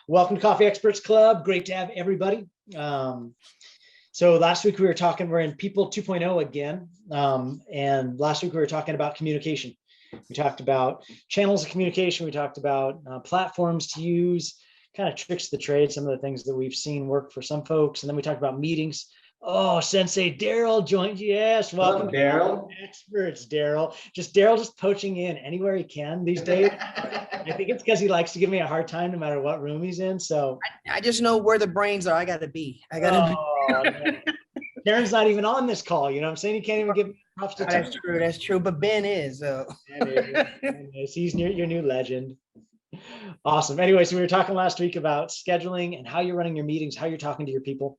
Welcome to Coffee Experts Club. Great to have everybody. So last week we're in People 2.0 again. And last week we were talking about communication. We talked about channels of communication. We talked about platforms to use, kind of tricks of the trade, some of the things that we've seen work for some folks. And then we talked about meetings. Oh, Sensei Daryl joined. Yes, welcome, Daryl. Experts, Daryl. Daryl just poaching in anywhere he can these days. I think it's because he likes to give me a hard time no matter what room he's in. So I just know where the brains are. I gotta be. No. Karen's not even on this call. You know what I'm saying? You can't even give props to That's true. That's true. But Ben is. Ben is. He's your new legend. Awesome. Anyway, so we were talking last week about scheduling and how you're running your meetings, how you're talking to your people,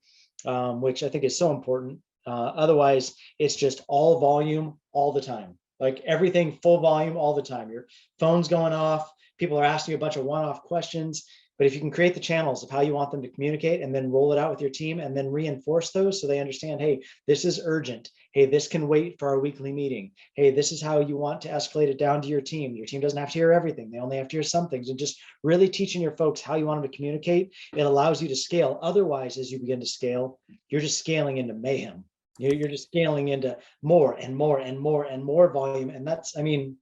which I think is so important. Otherwise, it's just all volume all the time. Like everything full volume all the time. Your phone's going off. People are asking you a bunch of one-off questions. But if you can create the channels of how you want them to communicate and then roll it out with your team and then reinforce those so they understand, hey, this is urgent. Hey, this can wait for our weekly meeting. Hey, this is how you want to escalate it down to your team. Your team doesn't have to hear everything. They only have to hear some things. And just really teaching your folks how you want them to communicate, it allows you to scale. Otherwise, as you begin to scale, you're just scaling into mayhem. You're just scaling into more and more and more and more volume. And that's, I mean,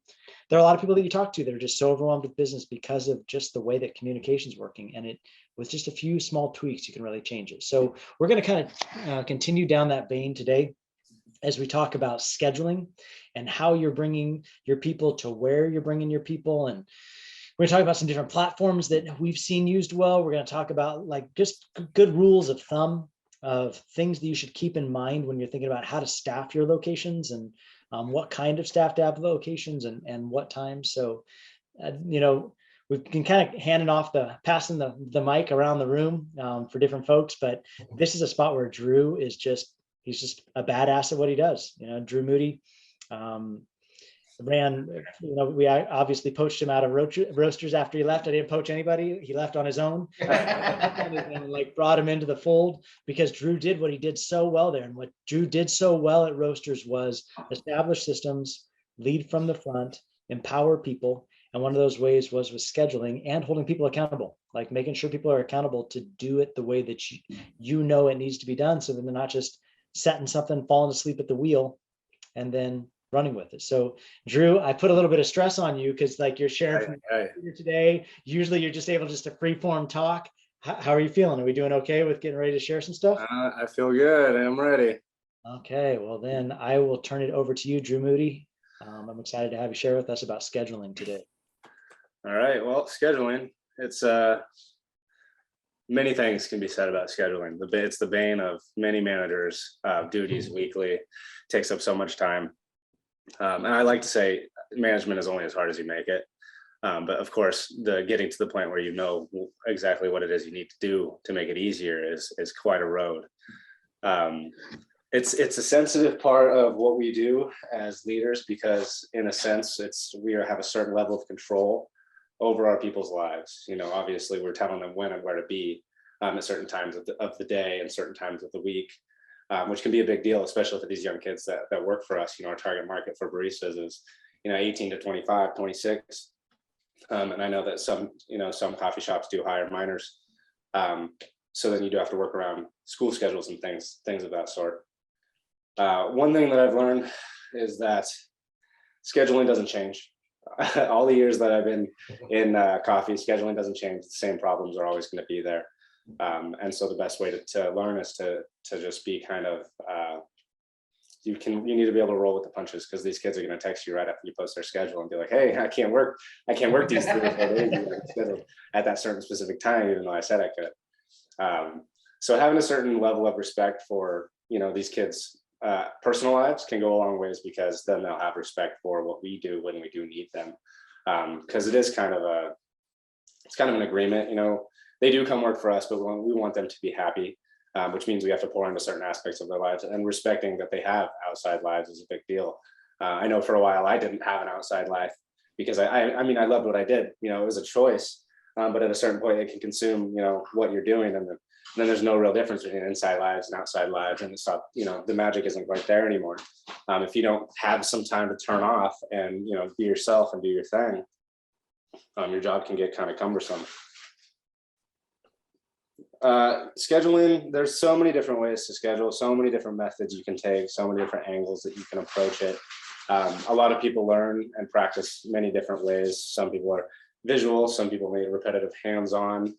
there are a lot of people that you talk to that are just so overwhelmed with business because of just the way that communication is working. And with just a few small tweaks, you can really change it. So we're going to kind of continue down that vein today as we talk about scheduling and how you're bringing your people to where you're bringing your people. And we're going to talk about some different platforms that we've seen used well. We're going to talk about like just good rules of thumb of things that you should keep in mind when you're thinking about how to staff your locations and what kind of staff to have locations and what time. So, we've been kind of passing the mic around the room for different folks, but this is a spot where Drew is he's just a badass at what he does. Drew Moody we obviously poached him out of roasters after he left. I didn't poach anybody. He left on his own. And brought him into the fold because Drew did what he did so well there. And what Drew did so well at roasters was establish systems, lead from the front, empower people. And one of those ways was with scheduling and holding people accountable, like making sure people are accountable to do it the way that you know it needs to be done. So then they're not just setting something, falling asleep at the wheel, and then running with it. So Drew, I put a little bit of stress on you because you're sharing from today. Usually you're just able to free form talk. How are you feeling? Are we doing okay with getting ready to share some stuff? I feel good. I'm ready. Okay, well then I will turn it over to you, Drew Moody. I'm excited to have you share with us about scheduling today. All right, well, scheduling, it's many things can be said about scheduling. It's the bane of many managers' duties weekly. It takes up so much time. And I like to say management is only as hard as you make it. But of course, getting to the point where you know exactly what it is you need to do to make it easier is quite a road. It's a sensitive part of what we do as leaders because, in a sense, we have a certain level of control over our people's lives. Obviously, we're telling them when and where to be at certain times of the day and certain times of the week. Which can be a big deal, especially for these young kids that work for us. Our target market for baristas is, 18 to 25, 26. And I know that some coffee shops do hire minors. So then you do have to work around school schedules and things of that sort. One thing that I've learned is that scheduling doesn't change. All the years that I've been in coffee, scheduling doesn't change. The same problems are always going to be there. And so the best way to learn is to just be kind of you need to be able to roll with the punches because these kids are going to text you right after you post their schedule and be like, hey, I can't work these 3 or 4 days at that certain specific time, even though I said I could. So having a certain level of respect for these kids' personal lives can go a long ways because then they'll have respect for what we do when we do need them. Because it is kind of an agreement. They do come work for us, but we want them to be happy, which means we have to pour into certain aspects of their lives, and respecting that they have outside lives is a big deal. I know for a while I didn't have an outside life because I loved what I did. It was a choice, but at a certain point it can consume, what you're doing, and then there's no real difference between inside lives and outside lives, and it's not, the magic isn't quite there anymore. If you don't have some time to turn off and be yourself and do your thing, your job can get kind of cumbersome. Scheduling, there's so many different ways to schedule, so many different methods you can take, so many different angles that you can approach it. A lot of people learn and practice many different ways. Some people are visual, some people need repetitive hands-on.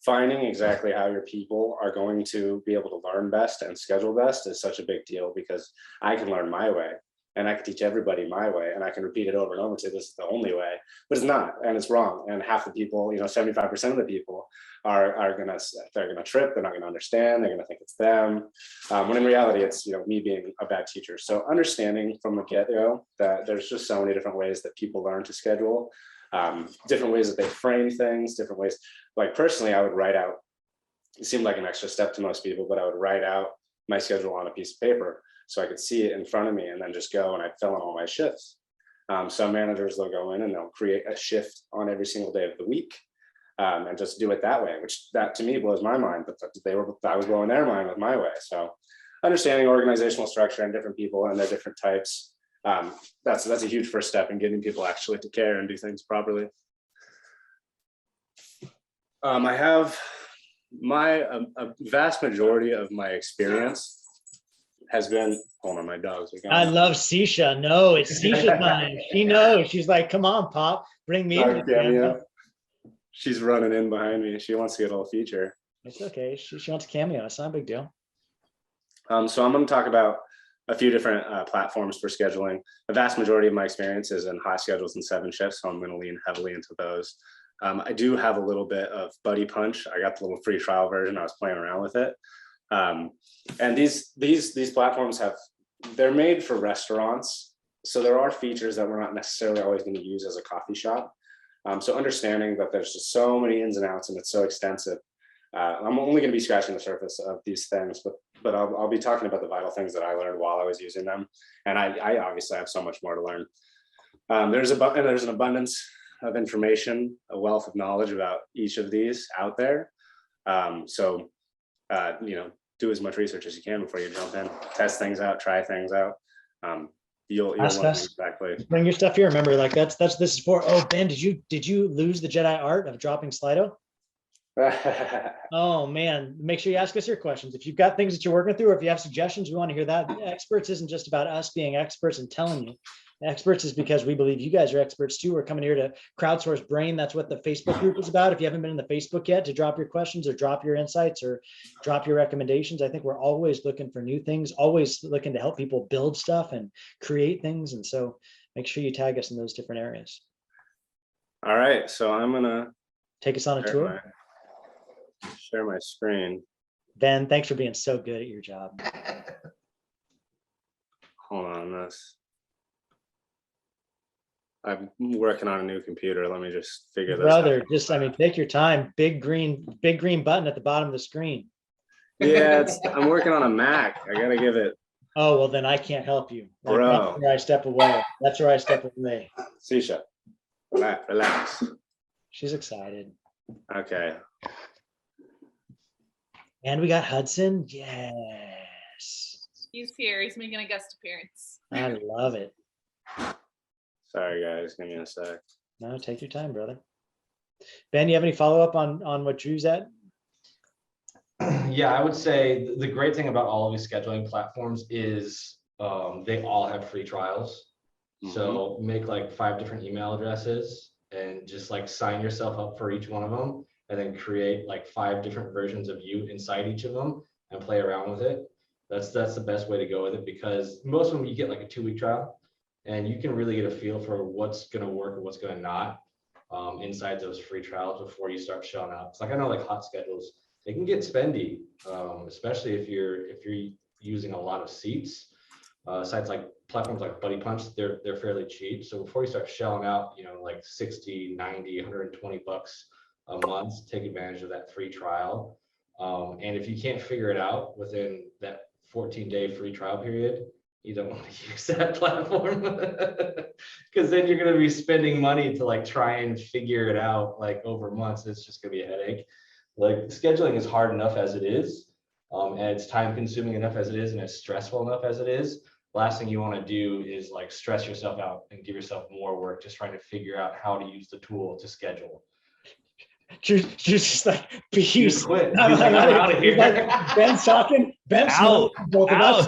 Finding exactly how your people are going to be able to learn best and schedule best is such a big deal, because I can learn my way and I can teach everybody my way, and I can repeat it over and over and say this is the only way, but it's not, and it's wrong. And half the people, 75% of the people they're gonna trip, they're not gonna understand, they're gonna think it's them, when in reality it's me being a bad teacher. So understanding from the get-go that there's just so many different ways that people learn to schedule, different ways that they frame things, different ways. Like personally, I would write out, it seemed like an extra step to most people, but I would write out my schedule on a piece of paper so I could see it in front of me and then just go, and I'd fill in all my shifts. Some managers, they'll go in and they'll create a shift on every single day of the week, and just do it that way, which that to me blows my mind, but I was blowing their mind with my way. So understanding organizational structure and different people and their different types, that's a huge first step in getting people actually to care and do things properly. I have a vast majority of my experience has been, hold on, my dogs are I going. love Sisha. No, it's Sisha time. She knows. She's like, come on, Pop, bring me into the cameo. She's running in behind me. She wants to get a little feature. It's okay. She wants a cameo. It's not a big deal. So I'm going to talk about a few different platforms for scheduling. The vast majority of my experience is in hot schedules and 7 shifts, so I'm going to lean heavily into those. I do have a little bit of Buddy Punch. I got the little free trial version. I was playing around with it. And these platforms they're made for restaurants. So there are features that we're not necessarily always going to use as a coffee shop. So understanding that there's just so many ins and outs and it's so extensive. I'm only going to be scratching the surface of these things, but I'll be talking about the vital things that I learned while I was using them. And I obviously have so much more to learn. There's an abundance of information, a wealth of knowledge about each of these out there. So do as much research as you can before you jump in, test things out, try things out. You'll learn exactly. Bring your stuff here. Remember, like this is for. Oh, Ben, did you lose the Jedi art of dropping Slido? Oh man, make sure you ask us your questions. If you've got things that you're working through, or if you have suggestions, we want to hear that. Experts isn't just about us being experts and telling you. Experts is because we believe you guys are experts too. We're coming here to crowdsource brain. That's what the Facebook group is about. If you haven't been in the Facebook yet, to drop your questions or drop your insights or drop your recommendations. I think we're always looking for new things, always looking to help people build stuff and create things. And so make sure you tag us in those different areas. All right, so I'm gonna take us on a tour. Share my screen. Ben, thanks for being so good at your job. Hold on this. I'm working on a new computer. Let me just figure this out. Brother, take your time. Big green button at the bottom of the screen. Yeah, I'm working on a Mac. I gotta give it. Oh, well, then I can't help you. Bro. That's where I step away. That's where I step away. Sisha, relax. She's excited. Okay. And we got Hudson. Yes. He's here. He's making a guest appearance. I love it. Sorry, guys. Give me a sec. No, take your time, brother. Ben, you have any follow-up on what Drew's at? Yeah, I would say the great thing about all of these scheduling platforms is they all have free trials. Mm-hmm. So make like 5 different email addresses and just like sign yourself up for each one of them, and then create like 5 different versions of you inside each of them and play around with it. That's the best way to go with it, because most of them you get like a 2-week trial and you can really get a feel for what's going to work and what's going to not inside those free trials before you start shelling out. It's like, I know like hot schedules, they can get spendy, especially if you're using a lot of seats. Sites like platforms like Buddy Punch, they're fairly cheap. So before you start shelling out, like 60, 90, 120 bucks a month, take advantage of that free trial. And if you can't figure it out within that 14-day free trial period, you don't want to use that platform, because then you're going to be spending money to like try and figure it out like over months. It's just going to be a headache. Like scheduling is hard enough as it is, and it's time consuming enough as it is, and it's stressful enough as it is. Last thing you want to do is like stress yourself out and give yourself more work just trying to figure out how to use the tool to schedule. Drew's just like, You peace. quit. He's I'm like, I'm out of He's here. like, Ben's talking. Ben's Out, smiling, both of us.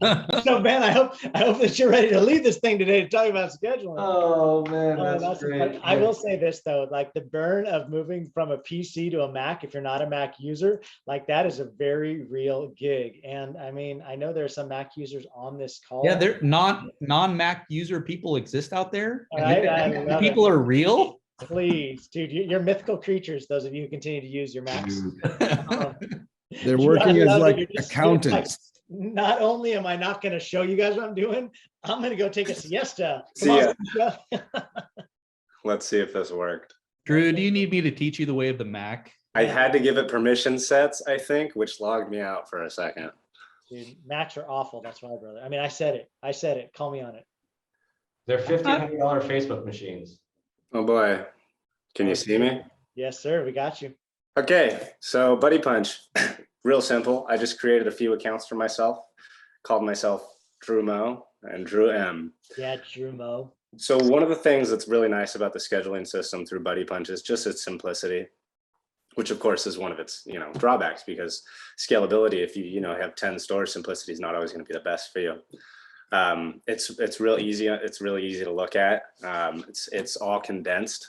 out. So Ben, I hope that you're ready to lead this thing today to talk about scheduling. Oh man, Oh, that's so great. funny. I will say this though, like the burn of moving from a PC to a Mac, if you're not a Mac user, like that is a very real gig. And I mean, I know there are some Mac users on this call. Yeah, they're non-Mac user people exist out there. All right, I love it. People are real. Please, dude, you're mythical creatures, those of you who continue to use your Macs. They're Drew, working I as love it. like You're just- accountants. Not only am I not going to show you guys what I'm doing, I'm going to go take a siesta. Come See on, ya. siesta. Let's see if this worked. Drew, do you need me to teach you the way of the Mac? I had to give it permission sets, I think, which logged me out for a second. Dude, Macs are awful. That's why, brother. I mean, I said it. Call me on it. They're $1,500 Facebook machines. Oh boy. Can you see me? Yes, sir. We got you. Okay, so Buddy Punch, real simple. I just created a few accounts for myself, called myself Drew Mo and Drew M. Yeah, Drew Mo. So one of the things that's really nice about the scheduling system through Buddy Punch is just its simplicity, which of course is one of its drawbacks, because scalability, if you have 10 stores, simplicity is not always going to be the best for you. It's real easy. It's really easy to look at. It's all condensed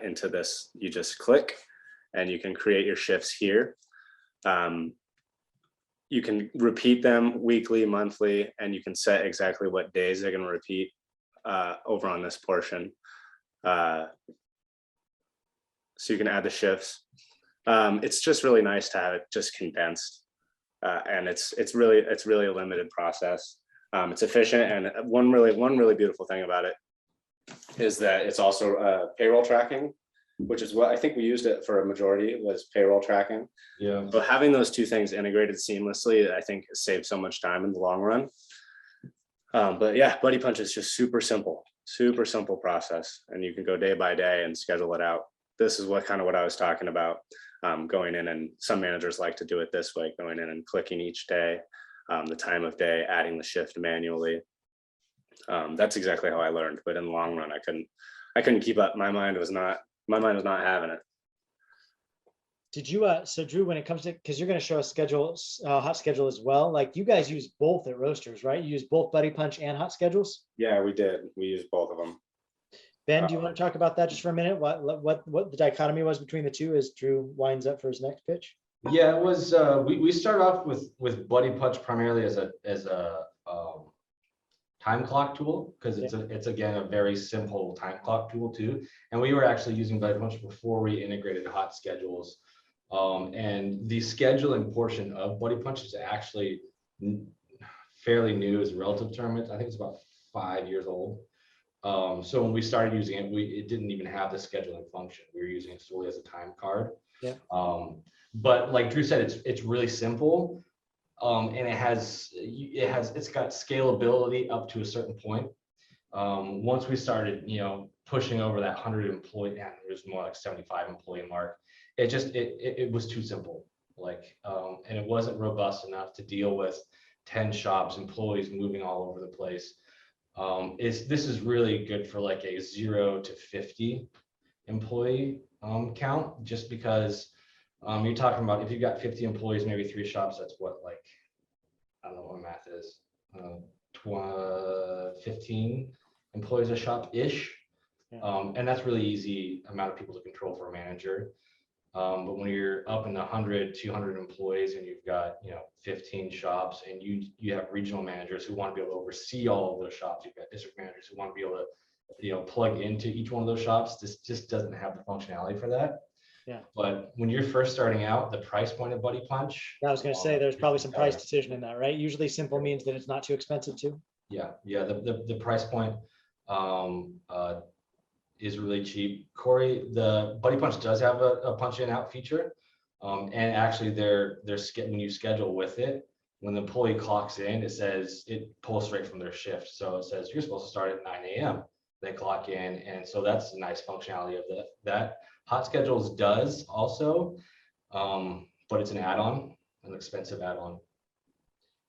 into this. You just click and you can create your shifts here. You can repeat them weekly, monthly, and you can set exactly what days they're going to repeat over on this portion. So you can add the shifts. It's just really nice to have it just condensed, and it's really a limited process. It's efficient, and one really beautiful thing about it is that it's also payroll tracking, which is what I think we used it for a majority, was payroll tracking. Yeah. So having those two things integrated seamlessly, I think saves so much time in the long run. But yeah, Buddy Punch is just super simple process, and you can go day by day and schedule it out. This is what I was talking about, going in, and some managers like to do it this way, going in and clicking each day, the time of day, adding the shift manually. That's exactly how I learned, but in the long run, I couldn't keep up. My mind was not having it. Did you, so Drew, when it comes to, because you're going to show us hot schedule as well, like you guys use both at Roasters, right? You use both Buddy Punch and hot schedules? Yeah, we did. We used both of them. Ben, do you want to talk about that just for a minute? What the dichotomy was between the two as Drew winds up for his next pitch? Yeah, it was. We started off with Buddy Punch primarily as a time clock tool, because it's again a very simple time clock tool too. And we were actually using Buddy Punch before we integrated hot schedules. And the scheduling portion of Buddy Punch is actually fairly new as a relative term. I think it's about 5 years old. So when we started using it, it didn't even have the scheduling function. We were using it solely as a time card. Yeah. But like Drew said, it's really simple, and it's got scalability up to a certain point. Once we started, pushing over that 100 employee, and it was more like 75 employee mark, it was too simple, and it wasn't robust enough to deal with 10 shops, employees moving all over the place. This is really good for like a 0 to 50 employee count, just because you're talking about, if you've got 50 employees, maybe 3 shops, that's what, like, I don't know what math is, 15 employees a shop ish. Yeah. And that's really easy amount of people to control for a manager. But when you're up in the 100, 200 employees, and you've got 15 shops, and you have regional managers who want to be able to oversee all of those shops, you've got district managers who want to be able to plug into each one of those shops. This just doesn't have the functionality for that. Yeah. But when you're first starting out, the price point of Buddy Punch, I was going to say there's probably some price decision in that, right? Usually simple means that it's not too expensive too. yeah, the price point is really cheap. Corey, the Buddy Punch does have a punch in out feature, and actually when you schedule with it, when the employee clocks in, it pulls straight from their shift. So it says you're supposed to start at 9 a.m. They clock in, and so that's a nice functionality of that. Hot Schedules does also, but it's an add-on, an expensive add-on.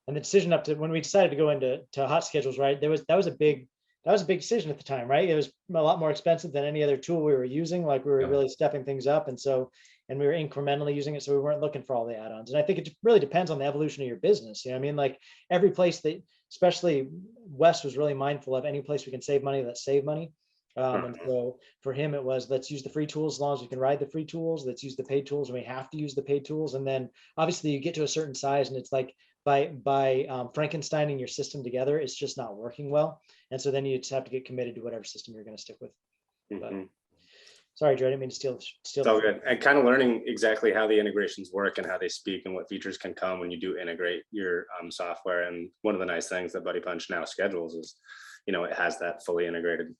And the decision up to when we decided to go into hot schedules, right? That was a big that was a big decision at the time, right? It was a lot more expensive than any other tool we were using. Like we were Yeah. really stepping things up. And so, and we were incrementally using it. So we weren't looking for all the add-ons. And I think it really depends on the evolution of your business. You know what I mean? Like every place that, especially Wes was really mindful of, any place we can save money, let's save money. And so for him, it was, let's use the free tools as long as we can ride the free tools. Let's use the paid tools and we have to use the paid tools. And then obviously you get to a certain size and it's like by Frankensteining your system together, it's just not working well. And so then you just have to get committed to whatever system you're going to stick with. But, sorry, Drew, I didn't mean to steal. It's all good. And kind of learning exactly how the integrations work and how they speak and what features can come when you do integrate your software. And one of the nice things that Buddy Punch now schedules is, you know, it has that fully integrated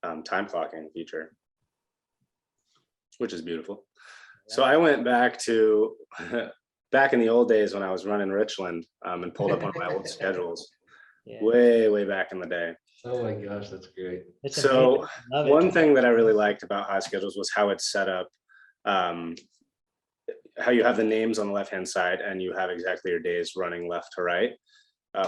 time clocking feature, which is beautiful. So I went back to back in the old days when I was running Richland and pulled up one of my old schedules way back in the day. Oh my gosh, that's great. It's So amazing. Love it. one thing that I really liked about Hot Schedules was how it's set up, how you have the names on the left-hand side and you have exactly your days running left to right.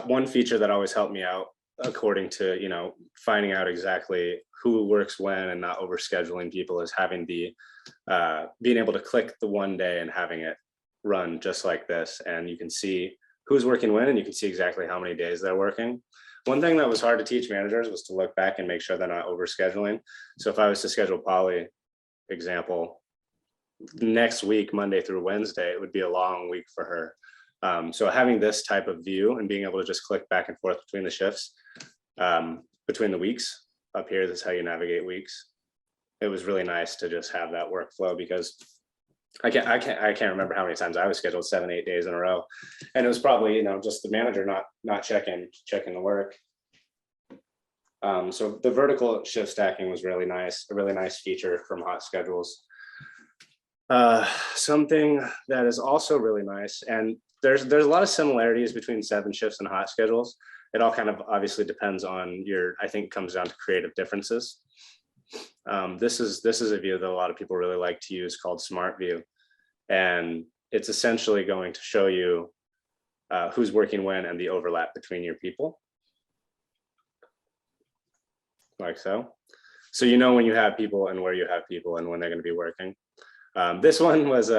One feature that always helped me out, according to, you know, finding out exactly who works when and not overscheduling people, is having the being able to click the one day and having it run just like this, and you can see who's working when and you can see exactly how many days they're working. One thing that was hard to teach managers was to look back and make sure they're not overscheduling. So if I was to schedule Polly, example, next week, Monday through Wednesday, it would be a long week for her. So having this type of view and being able to just click back and forth between the shifts, between the weeks, up here, this is how you navigate weeks. It was really nice to just have that workflow, because I can't remember how many times I was scheduled 7-8 days in a row, and it was probably, you know, just the manager not checking the work. So the vertical shift stacking was really nice, a really nice feature from Hot Schedules. Something that is also really nice, and there's a lot of similarities between 7 shifts and Hot Schedules. It all kind of obviously depends on your, I think it comes down to creative differences. This is a view that a lot of people really like to use, called Smart View. And it's essentially going to show you who's working when and the overlap between your people. Like so. So you know when you have people and where you have people and when they're going to be working. This one was,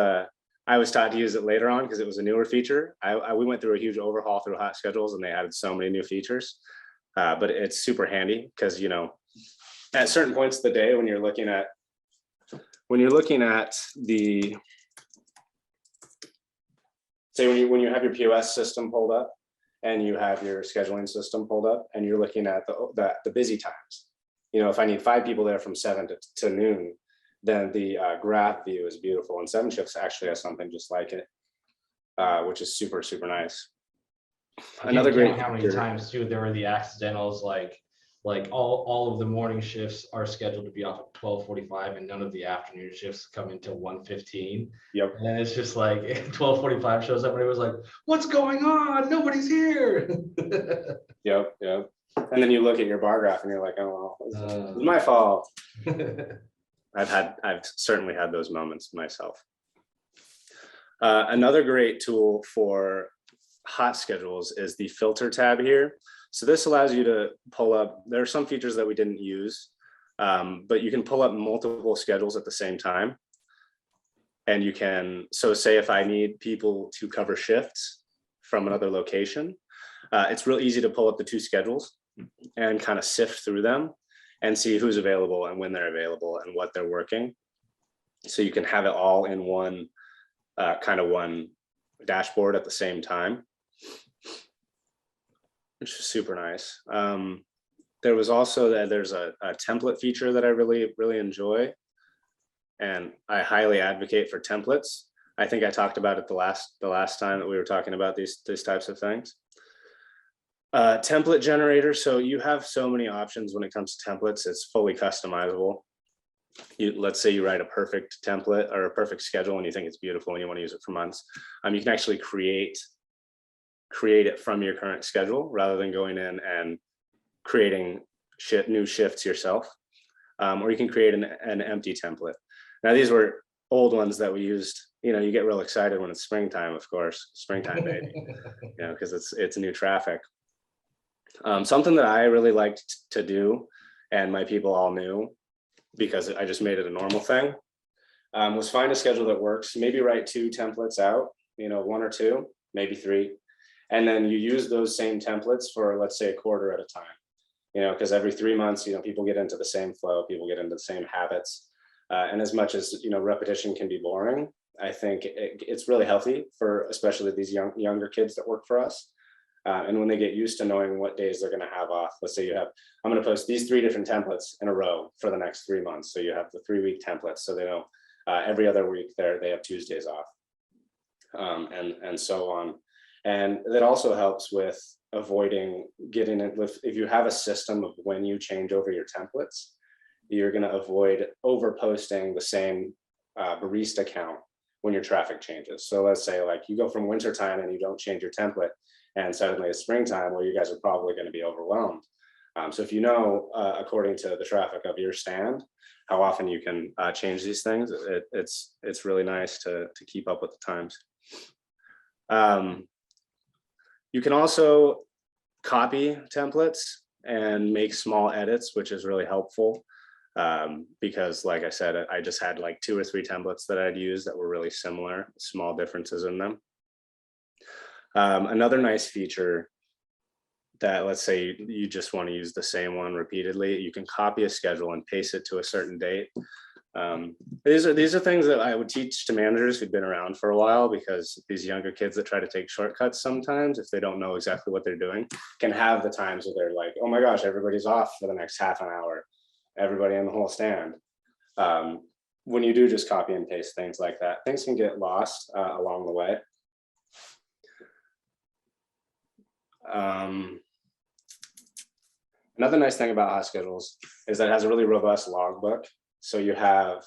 I was taught to use it later on because it was a newer feature. We went through a huge overhaul through Hot Schedules and they added so many new features. But it's super handy because, you know, at certain points of the day when you're looking at the, say when you have your POS system pulled up and you have your scheduling system pulled up and you're looking at the busy times, you know, if I need 5 people there from 7 to noon, then the graph view is beautiful, and 7 shifts actually has something just like it, which is super, super nice. Another great, how many times too there were the accidentals, like all of the morning shifts are scheduled to be off at 12:45 and none of the afternoon shifts come until 1:15. Yep. And then it's just like 12:45 shows up and it was like, what's going on? Nobody's here. Yep. And then you look at your bar graph and you're like, oh, well, it's my fault. I've certainly had those moments myself. Another great tool for Hot Schedules is the filter tab here. So this allows you to pull up, there are some features that we didn't use, but you can pull up multiple schedules at the same time. And you can, so say if I need people to cover shifts from another location, it's real easy to pull up the 2 schedules and kind of sift through them and see who's available and when they're available and what they're working. So you can have it all in one one dashboard at the same time, which is super nice. There was also there's a template feature that I really, really enjoy. And I highly advocate for templates. I think I talked about it the last time that we were talking about these types of things. Template generator. So you have so many options when it comes to templates. It's fully customizable. Let's say you write a perfect template or a perfect schedule and you think it's beautiful and you want to use it for months. You can actually create it from your current schedule rather than going in and creating new shifts yourself. Or you can create an empty template. Now these were old ones that we used. You know, you get real excited when it's springtime, of course, springtime baby, you know, because it's new traffic. Something that I really liked to do, and my people all knew because I just made it a normal thing, was find a schedule that works. Maybe write 2 templates out, 1 or 2, maybe 3. And then you use those same templates for, let's say, a quarter at a time, because every 3 months, people get into the same flow, people get into the same habits. And as much as, repetition can be boring, I think it's really healthy for especially these younger kids that work for us. And when they get used to knowing what days they're going to have off, let's say I'm going to post these 3 different templates in a row for the next 3 months. So you have the 3-week templates. So they know every other week they have Tuesdays off, and so on. And that also helps with avoiding getting it with, if you have a system of when you change over your templates, you're going to avoid over posting the same barista count when your traffic changes. So let's say like you go from winter time and you don't change your template, and suddenly it's springtime, well, you guys are probably going to be overwhelmed. So if according to the traffic of your stand, how often you can change these things, it's really nice to keep up with the times. You can also copy templates and make small edits, which is really helpful. Because like I said, I just had like 2 or 3 templates that I'd use that were really similar, small differences in them. Another nice feature that, let's say you just want to use the same one repeatedly, you can copy a schedule and paste it to a certain date. These are things that I would teach to managers who've been around for a while, because these younger kids that try to take shortcuts sometimes, if they don't know exactly what they're doing, can have the times where they're like, oh my gosh, everybody's off for the next half an hour, everybody in the whole stand. When you do just copy and paste things like that, things can get lost along the way. Another nice thing about Hot Schedules is that it has a really robust logbook. So you have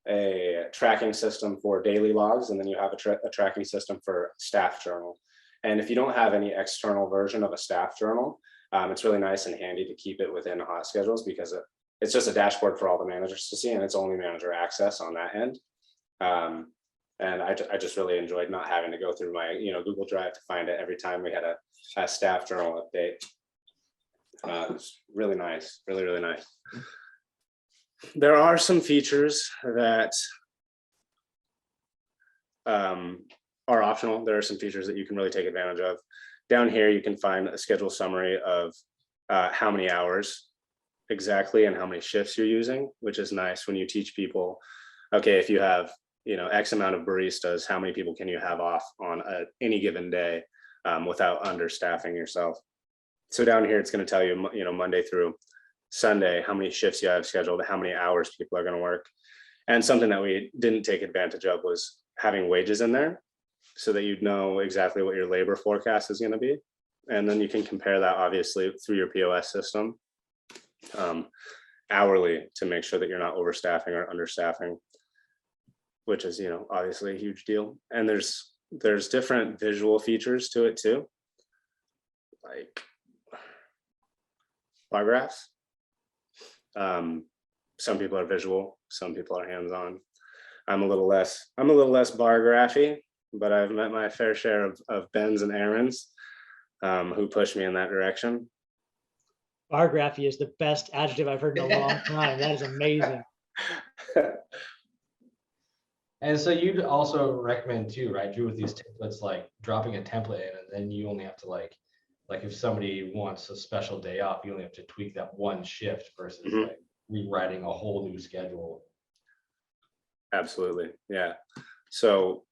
a tracking system for daily logs, and then you have a tracking system for staff journal. And if you don't have any external version of a staff journal, it's really nice and handy to keep it within Hot Schedules, because it's just a dashboard for all the managers to see, and it's only manager access on that end. And I just really enjoyed not having to go through my Google Drive to find it every time we had a staff journal update. It was really nice, really, really nice. There are some features that are optional. There are some features that you can really take advantage of. Down here, you can find a schedule summary of how many hours exactly and how many shifts you're using, which is nice when you teach people, okay, if you have X amount of baristas, how many people can you have off on any given day without understaffing yourself? So down here, it's going to tell you, Monday through Sunday, how many shifts you have scheduled, how many hours people are going to work. And something that we didn't take advantage of was having wages in there, so that you'd know exactly what your labor forecast is going to be. And then you can compare that obviously through your POS system hourly to make sure that you're not overstaffing or understaffing, which is, obviously a huge deal. And there's different visual features to it too, like bar graphs. Some people are visual, some people are hands-on. I'm a little less bar graphy, but I've met my fair share of Bens and Aarons who push me in that direction. Bar graphy is the best adjective I've heard in a long time. That is amazing. And so you'd also recommend too, right, Drew, with these templates, like dropping a template in, and then you only have to like if somebody wants a special day off, you only have to tweak that one shift versus like rewriting a whole new schedule. Absolutely. Yeah. So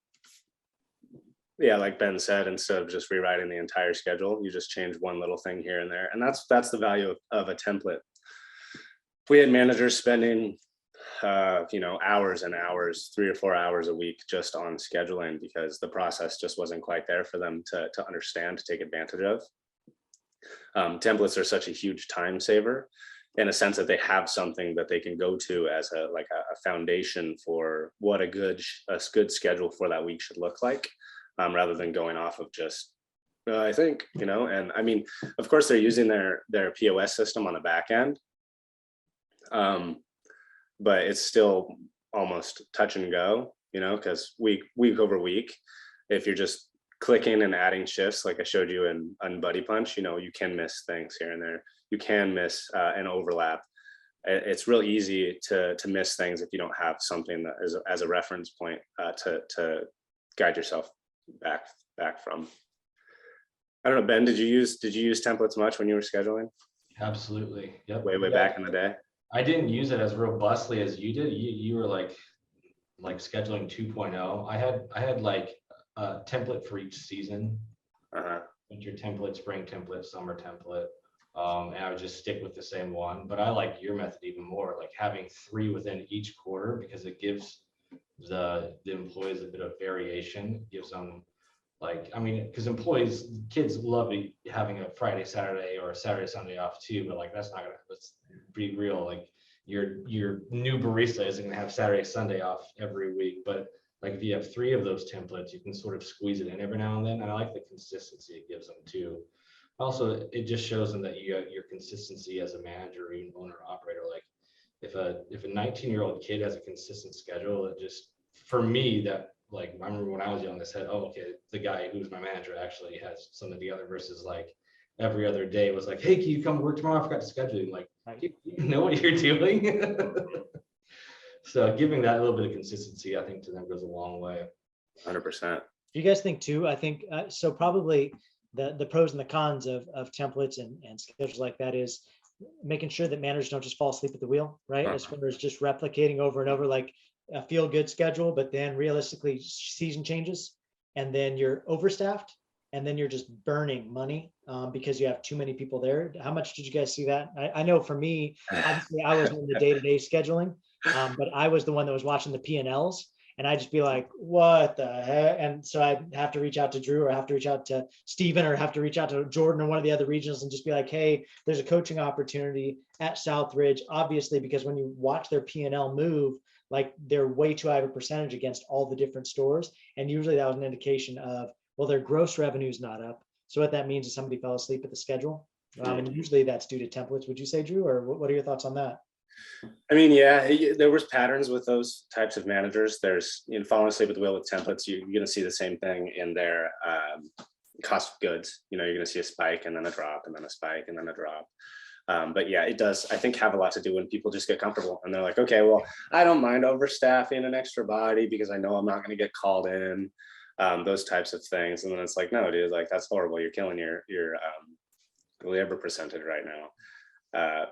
yeah, like Ben said, instead of just rewriting the entire schedule, you just change one little thing here and there. And that's the value of a template. If we had managers spending hours and hours, 3 or 4 hours a week just on scheduling, because the process just wasn't quite there for them to understand, to take advantage of. Templates are such a huge time saver, in a sense that they have something that they can go to as a foundation for what a good schedule for that week should look like, rather than going off of just I think, and I mean, of course they're using their POS system on the back end, but it's still almost touch and go, because week over week, if you're just clicking and adding shifts, like I showed you in Buddy Punch, you can miss things here and there. You can miss an overlap. It's real easy to miss things if you don't have something that is as a reference point to guide yourself back from. I don't know, Ben, did you use templates much when you were scheduling? Absolutely. Yep. Way back in the day. I didn't use it as robustly as you did. You were like scheduling 2.0. I had like a template for each season. Winter template, spring template, summer template. And I would just stick with the same one. But I like your method even more, like having 3 within each quarter, because it gives the employees a bit of variation. It gives them because kids love having a Friday, Saturday, or a Saturday, Sunday off too. But like let's be real. Like your new barista isn't gonna have Saturday, Sunday off every week. But like if you have 3 of those templates, you can sort of squeeze it in every now and then. And I like the consistency it gives them too. Also, it just shows them that you got your consistency as a manager or even owner operator. Like if a 19-year-old kid has a consistent schedule, it just, for me, that like I remember when I was young, I said, oh, okay, the guy who's my manager actually has something together, versus like every other day was like, hey, can you come to work tomorrow? I forgot to schedule you. Like, you know what you're doing? So giving that a little bit of consistency, I think, to them goes a long way. 100%. You guys think too? I think so. Probably the pros and the cons of templates and schedules like that is making sure that managers don't just fall asleep at the wheel, right? As far as just replicating over and over, like a feel good schedule, but then realistically season changes and then you're overstaffed and then you're just burning money because you have too many people there. How much did you guys see that? I know for me, obviously I was in the day-to-day scheduling, but I was the one that was watching the P&Ls. And I'd just be like, what the heck? And so I'd have to reach out to Drew, or have to reach out to Steven, or have to reach out to Jordan or one of the other regionals and just be like, hey, there's a coaching opportunity at Southridge. Obviously, because when you watch their P&L move, like they're way too high of a percentage against all the different stores. And usually that was an indication of, well, their gross revenue is not up. So what that means is somebody fell asleep at the schedule. And usually that's due to templates. Would you say, Drew, or what are your thoughts on that? I mean, yeah, there was patterns with those types of managers. There's, falling asleep at the wheel with templates. You're going to see the same thing in their cost of goods. You're going to see a spike and then a drop and then a spike and then a drop. But yeah, it does, I think, have a lot to do when people just get comfortable and they're like, okay, well, I don't mind overstaffing an extra body because I know I'm not going to get called in, those types of things. And then it's like, no, dude, like that's horrible. You're killing your labor percentage right now.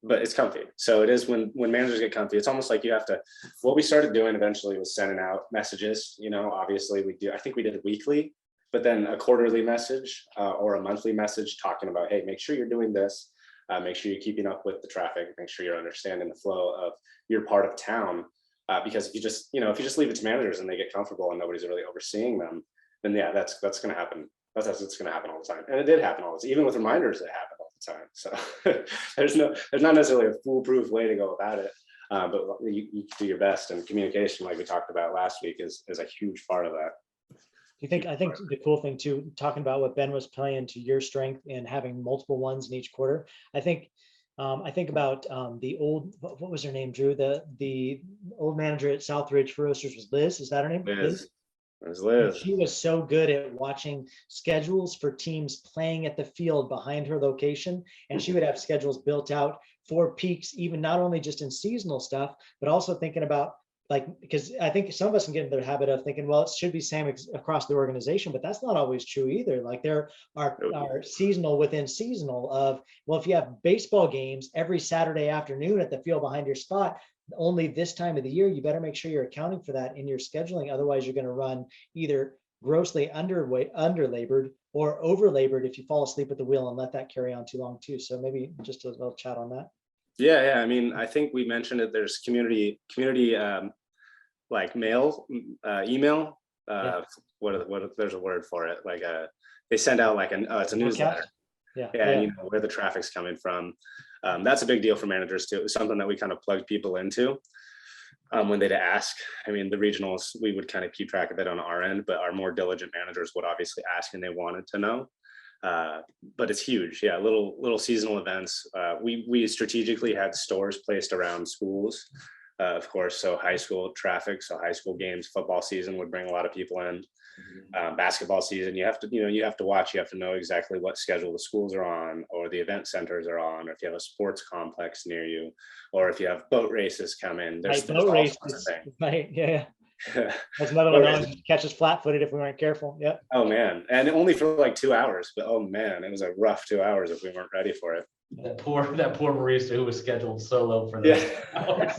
But it's comfy. So it is when managers get comfy, it's almost like you have to, what we started doing eventually was sending out messages, obviously I think we did it weekly, but then a quarterly message or a monthly message talking about, hey, make sure you're doing this. Make sure you're keeping up with the traffic, make sure you're understanding the flow of your part of town. Because if you just leave it to managers and they get comfortable and nobody's really overseeing them, then yeah, that's going to happen. That's going to happen all the time. And it did happen all the time. Even with reminders, it happened all the time. So there's not necessarily a foolproof way to go about it. But you do your best, and communication, like we talked about last week, is a huge part of that. I think the cool thing too, talking about what Ben was playing to your strength and having multiple ones in each quarter. I think about the old, what was her name, Drew? The old manager at Southridge for Roasters was Liz. Is that her name? Liz. It was Liz. She was so good at watching schedules for teams playing at the field behind her location. And she would have schedules built out for peaks, even not only just in seasonal stuff, but also thinking about, like, because I think some of us can get into the habit of thinking, well, it should be same across the organization, but that's not always true either. Like there are seasonal within seasonal of, well, if you have baseball games every Saturday afternoon at the field behind your spot, only this time of the year, you better make sure you're accounting for that in your scheduling. Otherwise, you're going to run either grossly underlabored or overlabored if you fall asleep at the wheel and let that carry on too long too. So maybe just a little chat on that. Yeah. I mean, I think we mentioned it. There's community like mail, email. There's a word for it. Like they send out like it's a newsletter. Yeah. And where the traffic's coming from. That's a big deal for managers too. It was something that we kind of plugged people into when they'd ask. I mean, the regionals, we would kind of keep track of it on our end, but our more diligent managers would obviously ask, and they wanted to know. But it's huge. Yeah, little seasonal events. We strategically had stores placed around schools of course. So high school traffic, so high school games, football season would bring a lot of people in. Basketball season, you have to, you have to watch, you have to know exactly what schedule the schools are on, or the event centers are on, or if you have a sports complex near you, or if you have boat races come in. There's Boat all races, sorts of things. right, yeah. That's another one that always catch us flat-footed if we weren't careful. Yeah. Oh man, and only for like 2 hours, but oh man, it was a rough 2 hours if we weren't ready for it. That poor barista who was scheduled so low for those hours.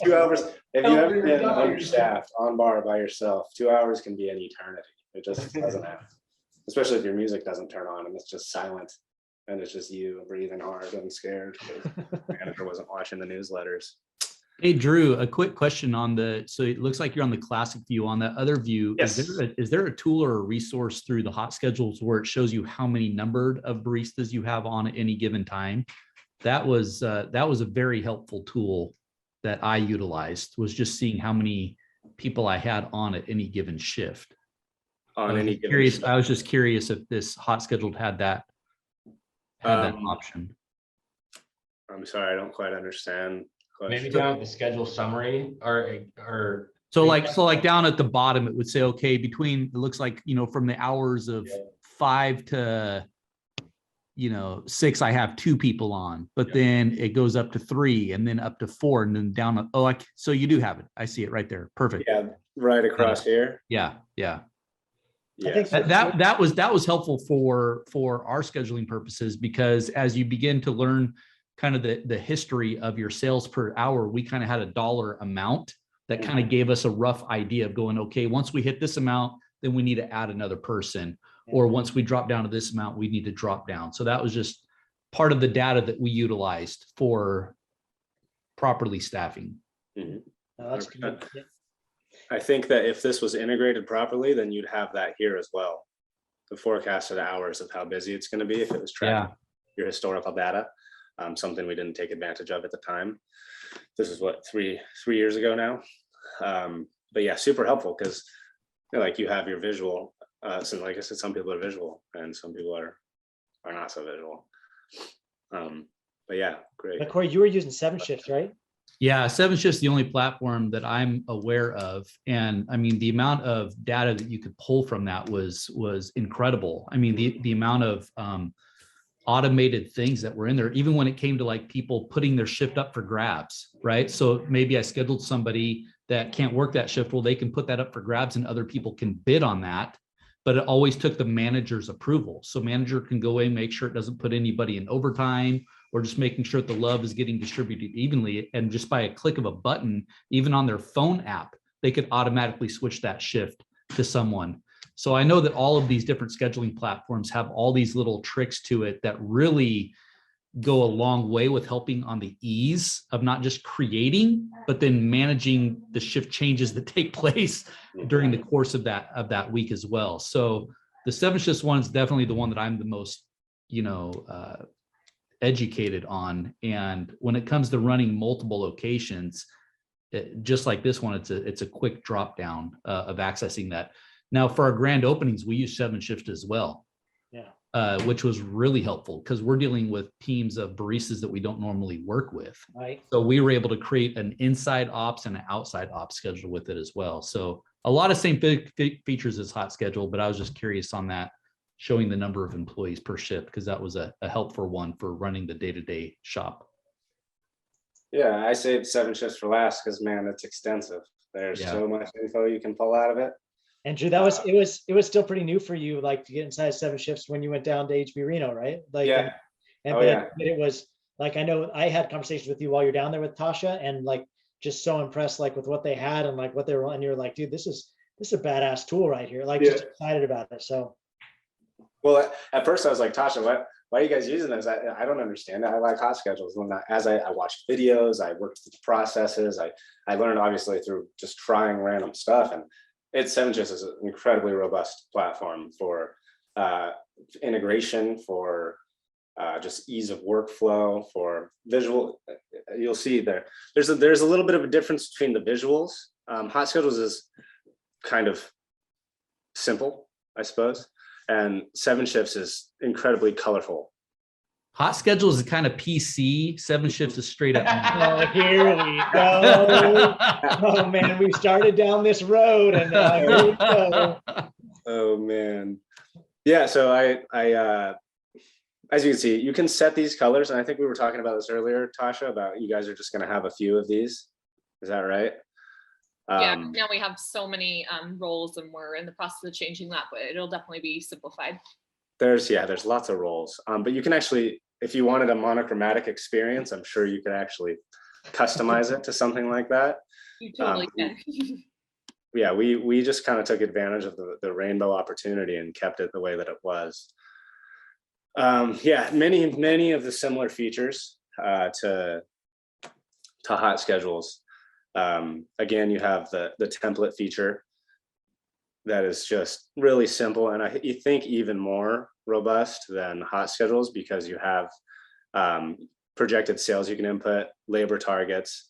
2 hours. If you've ever been Don't worry. understaffed on bar by yourself, 2 hours can be an eternity. It just doesn't happen, especially if your music doesn't turn on and it's just silent and it's just you breathing hard and scared because the manager wasn't watching the newsletters. Hey, Drew, a quick question on so it looks like you're on the classic view. On that other view, Yes. is there a tool or a resource through the hot schedules where it shows you how many numbered of baristas you have on at any given time? That was a very helpful tool that I utilized, was just seeing how many people I had on at any given shift. On any given Curious, shift. I was just curious if this hot scheduled had that option. I'm sorry, I don't quite understand. the Maybe question. down at the schedule summary or. So like down at the bottom, it would say, okay, between, it looks like, from the hours of 5 to 6, I have 2 people on, but then it goes up to 3 and then up to 4 and then down. So you do have it. I see it right there. Perfect. Yeah, right across here. Yeah. I think Yes. That was helpful for our scheduling purposes, because as you begin to learn kind of the history of your sales per hour, we kind of had a dollar amount that kind of gave us a rough idea of going, okay, once we hit this amount, then we need to add another person. Or once we drop down to this amount, we need to drop down. So that was just part of the data that we utilized for properly staffing. Mhm. No, that's good. Yeah. I think that if this was integrated properly, then you'd have that here as well. The forecasted hours of how busy it's going to be if it was tracking your historical data, something we didn't take advantage of at the time. This is what, three years ago now. But yeah, super helpful because like you have your visual. So like I said, some people are visual and some people are not so visual. But yeah, great. But Corey, you were using 7 shifts, right? Yeah, 7shift's is the only platform that I'm aware of. And I mean, the amount of data that you could pull from that was incredible. I mean, the amount of automated things that were in there, even when it came to like people putting their shift up for grabs, right? So maybe I scheduled somebody that can't work that shift. Well, they can put that up for grabs and other people can bid on that. But it always took the manager's approval. So manager can go in, make sure it doesn't put anybody in overtime, or just making sure that the love is getting distributed evenly. And just by a click of a button, even on their phone app, they could automatically switch that shift to someone. So I know that all of these different scheduling platforms have all these little tricks to it that really go a long way with helping on the ease of not just creating, but then managing the shift changes that take place during the course of that week as well. So the 7shift one is definitely the one that I'm the most, educated on. And when it comes to running multiple locations, just like this one, it's a quick drop down of accessing that. Now for our grand openings, we use 7shift as well. Yeah. Which was really helpful because we're dealing with teams of baristas that we don't normally work with. Right. So we were able to create an inside ops and an outside ops schedule with it as well. So a lot of same features as hot schedule, but I was just curious on that, showing the number of employees per shift, because that was a helpful one for running the day-to-day shop. Yeah, I saved 7 shifts for last because man, it's extensive. There's so much info you can pull out of it. And Drew, it was still pretty new for you, like to get inside 7 shifts when you went down to HB Reno, right? Like, Yeah. And it was like, I know I had conversations with you while you're down there with Tasha, and like just so impressed like with what they had and like what they were, and you're like, dude, this is a badass tool right here. Like just excited about it. So. Well, at first I was like, Tasha, why are you guys using this? I don't understand it. I like hot schedules. As I watched videos, I worked with the processes. I learned obviously through just trying random stuff, and 7shift is an incredibly robust platform for integration, for just ease of workflow, for visual. You'll see there's a little bit of a difference between the visuals. Hot schedules is kind of simple, I suppose. And 7shifts is incredibly colorful. Hot schedules is kind of PC. 7 shifts is straight up. Oh, here we go. Oh man, we started down this road and now here we go. Oh man. Yeah, so I as you can see, you can set these colors, and I think we were talking about this earlier, Tasha, about you guys are just gonna have a few of these. Is that right? Yeah, now we have so many roles and we're in the process of changing that, but it'll definitely be simplified. There's lots of roles, but you can actually, if you wanted a monochromatic experience, I'm sure you could actually customize it to something like that. You totally can. Yeah, we just kind of took advantage of the rainbow opportunity and kept it the way that it was. Yeah, many of the similar features to hot schedules. Again, you have the template feature that is just really simple, and you think even more robust than hot schedules, because you have projected sales you can input, labor targets,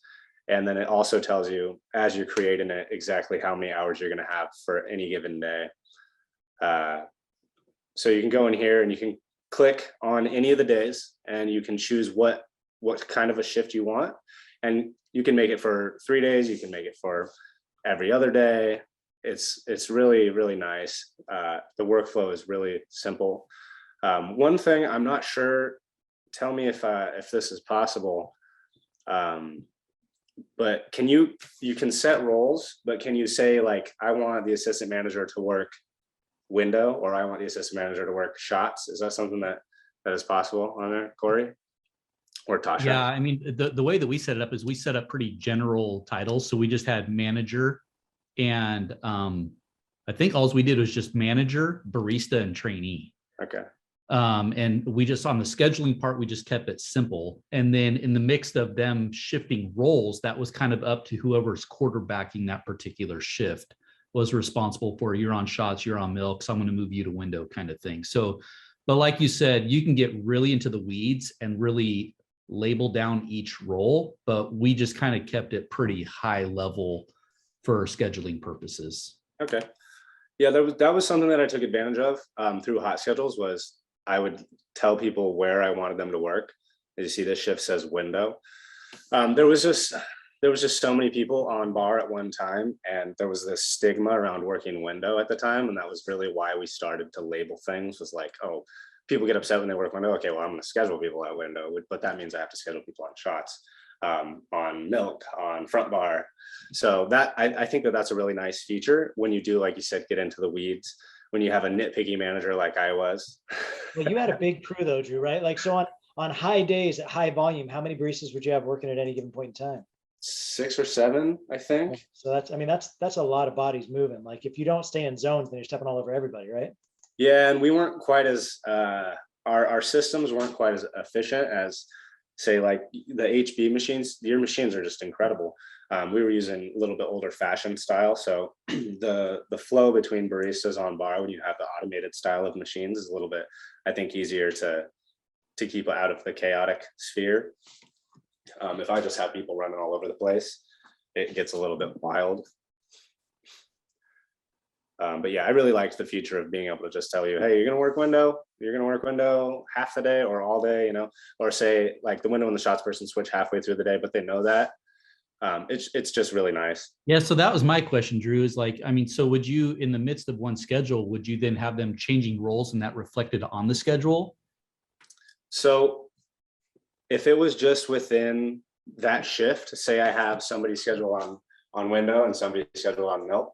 and then it also tells you as you're creating it exactly how many hours you're going to have for any given day. So you can go in here and you can click on any of the days and you can choose what kind of a shift you want, and you can make it for 3 days, you can make it for every other day. It's really, really nice. The workflow is really simple. One thing I'm not sure, tell me if this is possible, but you can set roles, but can you say, like, I want the assistant manager to work window, or I want the assistant manager to work shots? Is that something that is possible on there, Corey or Tasha? Yeah, I mean, the way that we set it up is we set up pretty general titles. So we just had manager, and I think all we did was just manager, barista, and trainee. Okay. And we just, on the scheduling part, we just kept it simple. And then in the mix of them shifting roles, that was kind of up to whoever's quarterbacking that particular shift was responsible for. You're on shots, you're on milk, so I'm going to move you to window, kind of thing. So, but like you said, you can get really into the weeds and really label down each role, but we just kind of kept it pretty high level for scheduling purposes. Okay. Yeah, that was something that I took advantage of through hot schedules. Was I would tell people where I wanted them to work. As you see, this shift says window. There was just so many people on bar at one time, and there was this stigma around working window at the time, and that was really why we started to label things. Was like, oh, people get upset when they work window. Okay, well, I'm going to schedule people at window, but that means I have to schedule people on shots, on milk, on front bar. So that I think that's a really nice feature when you do, like you said, get into the weeds. When you have a nitpicky manager like I was. Well, you had a big crew though, Drew, right? Like, so on high days at high volume, how many baristas would you have working at any given point in time? 6 or 7, I think. So that's a lot of bodies moving. Like, if you don't stay in zones, then you're stepping all over everybody, right? Yeah, and we weren't quite as our systems weren't quite as efficient as, say, like the HB machines. Your machines are just incredible. We were using a little bit older fashioned style, so the flow between baristas on bar when you have the automated style of machines is a little bit, I think, easier to keep out of the chaotic sphere. If I just have people running all over the place, it gets a little bit wild. But yeah, I really liked the feature of being able to just tell you, hey, you're gonna work window half the day or all day, or say, like, the window and the shots person switch halfway through the day, but they know that. It's just really nice. Yeah, so that was my question, Drew, is like, I mean, so would you, in the midst of one schedule, would you then have them changing roles and that reflected on the schedule? So if it was just within that shift, say I have somebody scheduled on window and somebody scheduled on milk,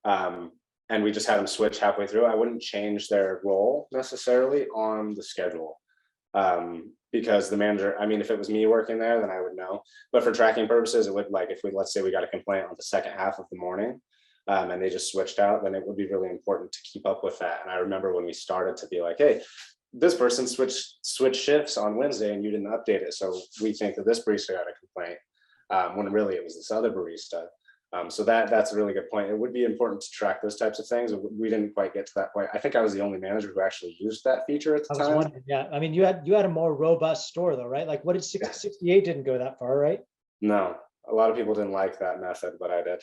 and we just had them switch halfway through, I wouldn't change their role necessarily on the schedule. Because the manager, I mean, if it was me working there, then I would know. But for tracking purposes, it would, like, if let's say we got a complaint on the second half of the morning, and they just switched out, then it would be really important to keep up with that. And I remember when we started to be like, hey, this person switched shifts on Wednesday and you didn't update it, so we think that this barista got a complaint, when really it was this other barista. So that's a really good point. It would be important to track those types of things. We didn't quite get to that point. I think I was the only manager who actually used that feature at the time. Yeah, I mean, you had a more robust store though, right? Like, what did 68 didn't go that far, right? No, a lot of people didn't like that method, but I did.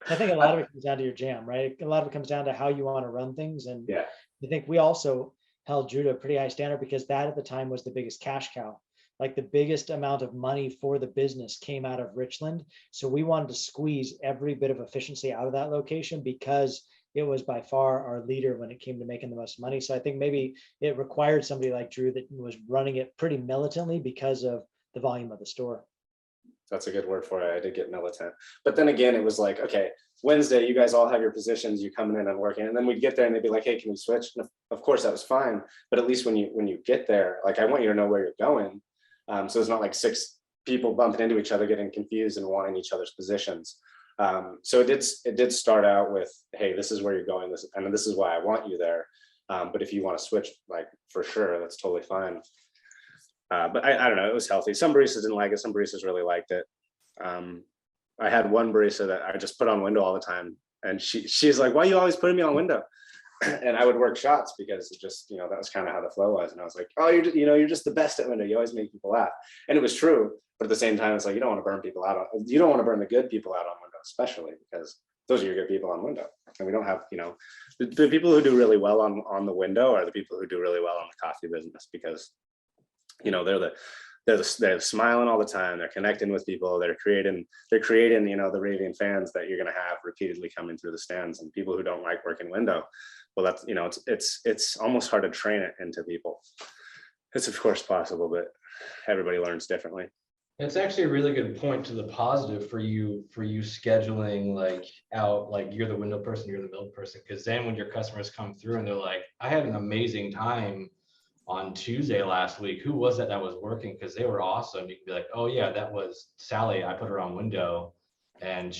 I think a lot of it comes down to your jam, right? A lot of it comes down to how you want to run things. And yeah, I think we also held Drew to a pretty high standard, because that at the time was the biggest cash cow. Like the biggest amount of money for the business came out of Richland. So we wanted to squeeze every bit of efficiency out of that location, because it was by far our leader when it came to making the most money. So I think maybe it required somebody like Drew that was running it pretty militantly because of the volume of the store. That's a good word for it. I did get militant. But then again, it was like, okay, Wednesday, you guys all have your positions, you coming in and working. And then we'd get there and they'd be like, hey, can we switch? And of course, that was fine. But at least when you get there, like, I want you to know where you're going. So it's not like 6 people bumping into each other, getting confused and wanting each other's positions. So it did start out with, hey, this is where you're going, and this is why I want you there. But if you want to switch, like, for sure, that's totally fine. But I don't know, it was healthy. Some baristas didn't like it. Some baristas really liked it. I had one barista that I just put on window all the time. And she's like, why are you always putting me on window? And I would work shots because it just, that was kind of how the flow was. And I was like, oh, you're just the best at window. You always make people laugh. And it was true. But at the same time, it's like, you don't want to burn people out. You don't want to burn the good people out on window, especially because those are your good people on window. And we don't have, the people who do really well on the window are the people who do really well on the coffee business, because they're smiling all the time. They're connecting with people. They're creating, the raving fans that you're going to have repeatedly coming through the stands. And people who don't like working window, well, that's, it's almost hard to train it into people. It's of course possible, but everybody learns differently. It's actually a really good point to the positive for you scheduling like you're the window person, you're the milk person. Because then when your customers come through and they're like, I had an amazing time on Tuesday last week. Who was that was working? Because they were awesome. You can be like, oh yeah, that was Sally. I put her on window, and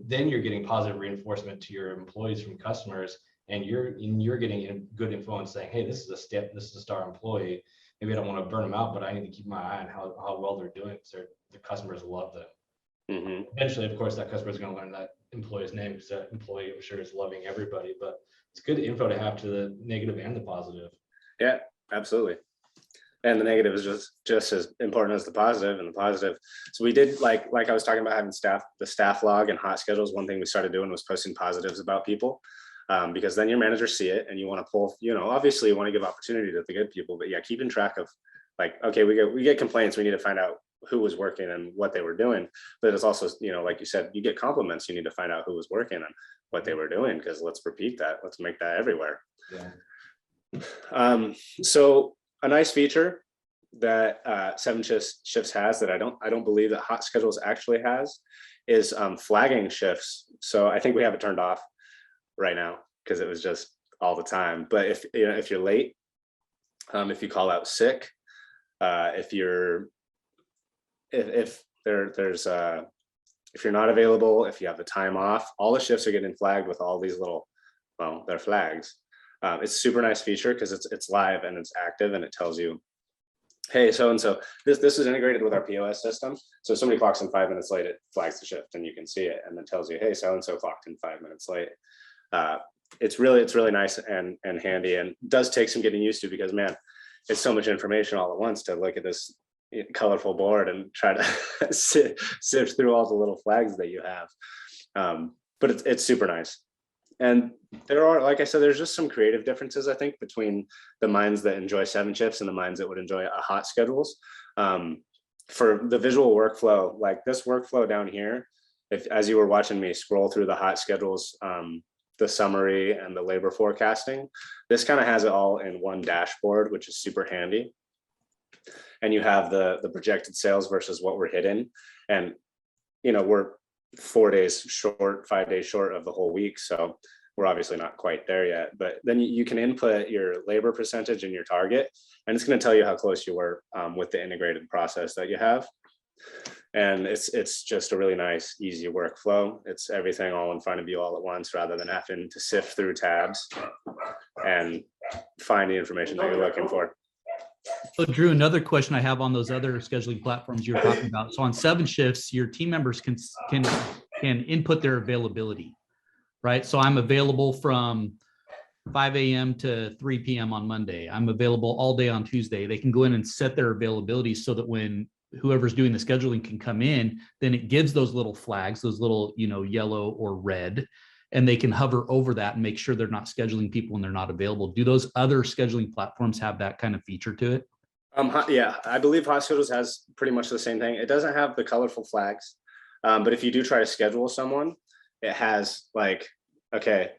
then you're getting positive reinforcement to your employees from customers, and you're getting good influence saying, hey, this is a star employee. Maybe I don't want to burn them out, but I need to keep my eye on how well they're doing, because the customers love them. Mm-hmm. Eventually, of course, that customer is going to learn that employee's name, because that employee, I'm sure, is loving everybody. But it's good info to have to the negative and the positive. Yeah, absolutely. And the negative is just as important as the positive. And the positive, so we did like I was talking about having the staff log and hot schedules. One thing we started doing was posting positives about people. Because then your managers see it and you want to pull, obviously you want to give opportunity to the good people, but yeah, keeping track of like, okay, we get complaints, we need to find out who was working and what they were doing. But it's also, like you said, you get compliments, you need to find out who was working and what they were doing, because let's repeat that. Let's make that everywhere. Yeah. So a nice feature that 7 shifts has that I don't believe that hot schedules actually has is flagging shifts. So I think we have it turned off right now because it was just all the time. But if you're late, if you call out sick, if you're not available, if you have the time off, all the shifts are getting flagged with all these little, well, they're flags. It's a super nice feature because it's live and it's active, and it tells you, hey, so and so, this is integrated with our POS system. So if somebody clocks in 5 minutes late, it flags the shift and you can see it, and then tells you, hey, so and so clocked in 5 minutes late. It's really nice and handy, and does take some getting used to, because man, it's so much information all at once to look at this colorful board and try to sift through all the little flags that you have. But it's super nice. And there are, like I said, there's just some creative differences, I think, between the minds that enjoy 7 shifts and the minds that would enjoy a hot schedules. For the visual workflow, like this workflow down here, as you were watching me scroll through the hot schedules, the summary and the labor forecasting, this kind of has it all in one dashboard, which is super handy. And you have the projected sales versus what we're hitting. And, we're 4 days short, 5 days short of the whole week. So we're obviously not quite there yet, but then you can input your labor percentage and your target, and it's going to tell you how close you were with the integrated process that you have. And it's just a really nice, easy workflow. It's everything all in front of you all at once, rather than having to sift through tabs and find the information that you're looking for. So Drew, another question I have on those other scheduling platforms you're talking about. So on 7 shifts, your team members can input their availability, right? So I'm available from 5 a.m. to 3 p.m. on Monday. I'm available all day on Tuesday. They can go in and set their availability so that when whoever's doing the scheduling can come in, then it gives those little flags, those little, yellow or red. and they can hover over that and make sure they're not scheduling people when they're not available. Do those other scheduling platforms have that kind of feature to it? Yeah, I believe Hot Schedules has pretty much the same thing. It doesn't have the colorful flags, but if you do try to schedule someone, it has like, okay,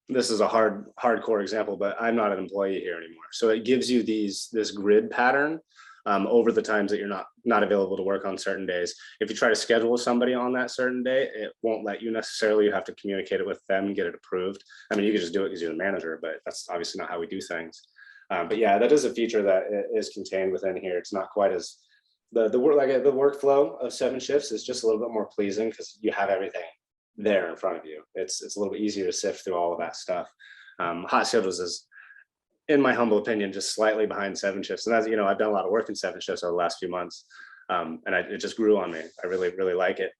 this is a hardcore example, but I'm not an employee here anymore. So it gives you this grid pattern over the times that you're not available to work on certain days. If you try to schedule somebody on that certain day, it won't let you necessarily. You have to communicate it with them and get it approved. I mean, you can just do it because you're the manager, but that's obviously not how we do things. But yeah, that is a feature that is contained within here. It's not quite as the workflow of 7 shifts is just a little bit more pleasing because you have everything there in front of you. It's a little bit easier to sift through all of that stuff. Hot Schedules is, in my humble opinion, just slightly behind 7 shifts. And as you know, I've done a lot of work in 7 shifts over the last few months, and it just grew on me. I really like it.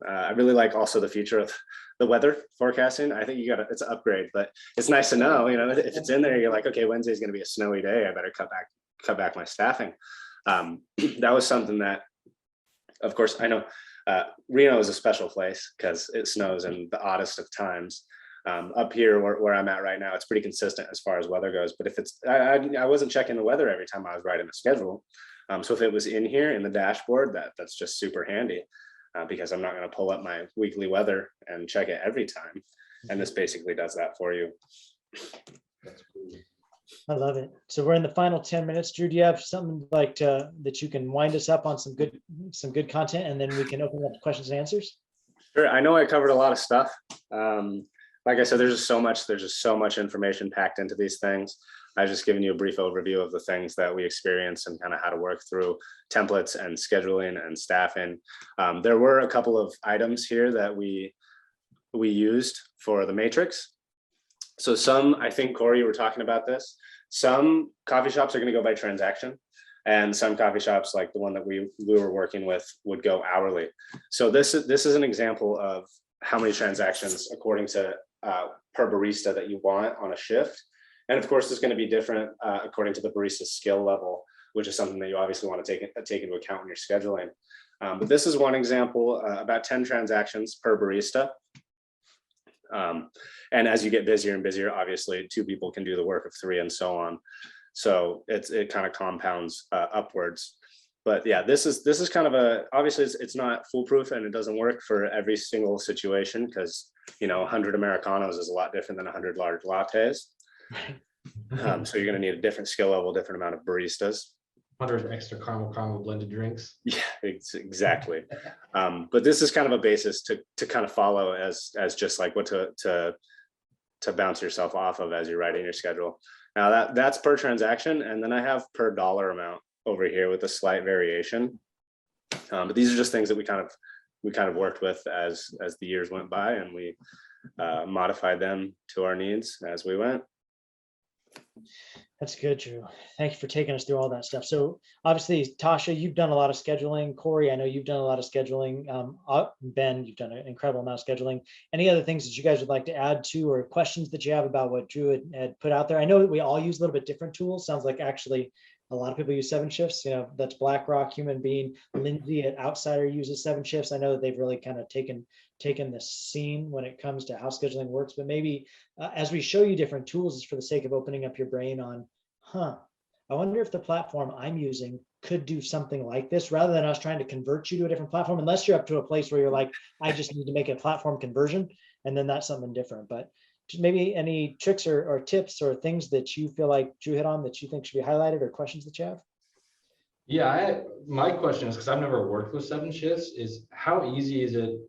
I really like also the feature of the weather forecasting. I think it's an upgrade, but it's nice to know, if it's in there, you're like, okay, Wednesday is going to be a snowy day. I better cut back my staffing. That was something that, of course, I know Reno is a special place because it snows in the oddest of times. Up here where I'm at right now, it's pretty consistent as far as weather goes. But if I wasn't checking the weather every time I was writing a schedule. So if it was in here in the dashboard, that's just super handy because I'm not going to pull up my weekly weather and check it every time. And this basically does that for you. That's cool. I love it. So we're in the final 10 minutes. Drew, do you have something like that you can wind us up on some good content, and then we can open up to questions and answers? Sure. I know I covered a lot of stuff. Like I said, there's just so much information packed into these things. I've just given you a brief overview of the things that we experience and kind of how to work through templates and scheduling and staffing. There were a couple of items here that we used for the matrix. So some, I think, Corey, you were talking about this. Some coffee shops are going to go by transaction, and some coffee shops, like the one that we were working with, would go hourly. So this is an example of how many transactions according to per barista that you want on a shift. And of course, it's going to be different according to the barista's skill level, which is something that you obviously want to take into account when you're scheduling. But this is one example, about 10 transactions per barista. And as you get busier and busier, obviously 2 people can do the work of 3 and so on. So it kind of compounds upwards. But yeah, this is kind of obviously it's not foolproof, and it doesn't work for every single situation because 100 Americanos is a lot different than 100 large lattes. So you're going to need a different skill level, different amount of baristas. 100 extra caramel blended drinks. Yeah, exactly. But this is kind of a basis to kind of follow as just like what to bounce yourself off of as you're writing your schedule. Now that's per transaction, and then I have per dollar amount over here with a slight variation. But these are just things that we kind of worked with as the years went by, and we modified them to our needs as we went. That's good, Drew. Thank you for taking us through all that stuff. So obviously, Tasha, you've done a lot of scheduling. Corey, I know you've done a lot of scheduling. Ben, you've done an incredible amount of scheduling. Any other things that you guys would like to add to, or questions that you have about what Drew had put out there? I know that we all use a little bit different tools. Sounds like actually a lot of people use 7 shifts. That's BlackRock, Human Being. Lindsay at Outsider uses 7 shifts. I know that they've really kind of taken the scene when it comes to how scheduling works, but maybe as we show you different tools, is for the sake of opening up your brain on, I wonder if the platform I'm using could do something like this, rather than us trying to convert you to a different platform, unless you're up to a place where you're like, I just need to make a platform conversion, and then that's something different. But maybe any tricks or tips or things that you feel like Drew hit on that you think should be highlighted, or questions that you have? Yeah, my question is, because I've never worked with 7 shifts, is how easy is it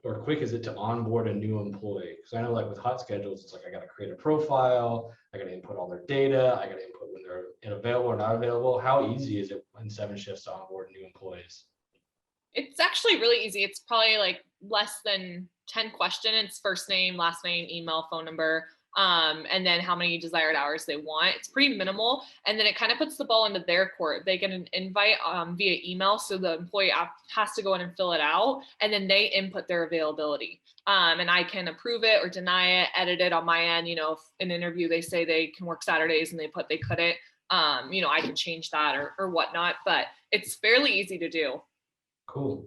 or quick is it to onboard a new employee? Because I know, like with Hot Schedules, it's like I got to create a profile, I got to input all their data, I got to input when they're available or not available. How easy is it in 7 shifts to onboard new employees? It's actually really easy. It's probably like less than 10 questions. It's first name, last name, email, phone number, and then how many desired hours they want. It's pretty minimal. And then it kind of puts the ball into their court. They get an invite via email. So the employee has to go in and fill it out, and then they input their availability. And I can approve it or deny it, edit it on my end. If in an interview they say they can work Saturdays and they put they couldn't, I can change that or whatnot, but it's fairly easy to do. Cool.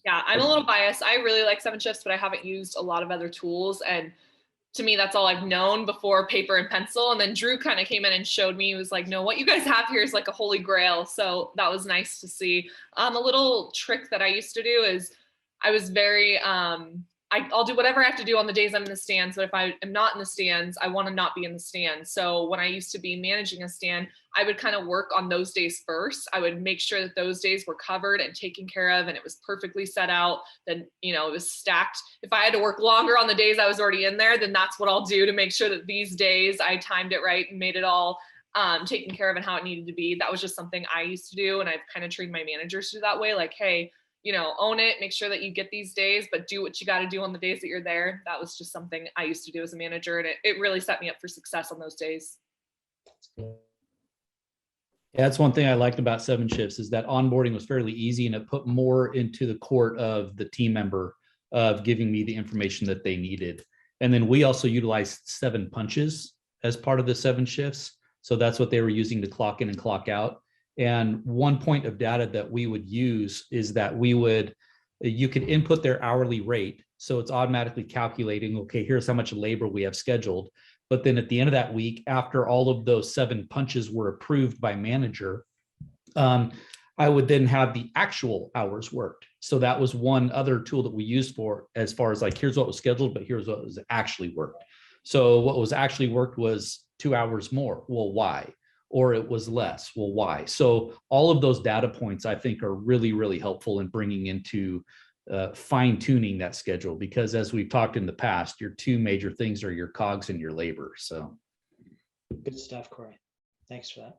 Yeah, I'm a little biased. I really like 7 shifts, but I haven't used a lot of other tools. And to me, that's all I've known before paper and pencil. And then Drew kind of came in and showed me, he was like, no, what you guys have here is like a holy grail. So that was nice to see. A little trick that I used to do is I was very, I'll do whatever I have to do on the days I'm in the stands, but if I am not in the stands, I want to not be in the stands. So when I used to be managing a stand, I would kind of work on those days first. I would make sure that those days were covered and taken care of, and it was perfectly set out. Then, it was stacked. If I had to work longer on the days I was already in there, then that's what I'll do to make sure that these days I timed it right and made it all taken care of and how it needed to be. That was just something I used to do. And I've kind of trained my managers to do that way. Like, hey, own it, make sure that you get these days, but do what you got to do on the days that you're there. That was just something I used to do as a manager, and it really set me up for success on those days. Yeah, that's one thing I liked about 7 shifts is that onboarding was fairly easy, and it put more into the court of the team member of giving me the information that they needed. And then we also utilized 7 punches as part of the 7 shifts. So that's what they were using to clock in and clock out. And one point of data that we would use is that you could input their hourly rate. So it's automatically calculating, okay, here's how much labor we have scheduled. But then at the end of that week, after all of those 7 punches were approved by manager, I would then have the actual hours worked. So that was one other tool that we used for as far as like, here's what was scheduled, but here's what was actually worked. So what was actually worked was 2 hours more. Well, why? Or it was less. Well, why? So all of those data points, I think, are really, really helpful in bringing into fine tuning that schedule, because as we've talked in the past, your 2 major things are your cogs and your labor. So Good stuff, Corey. Thanks for that.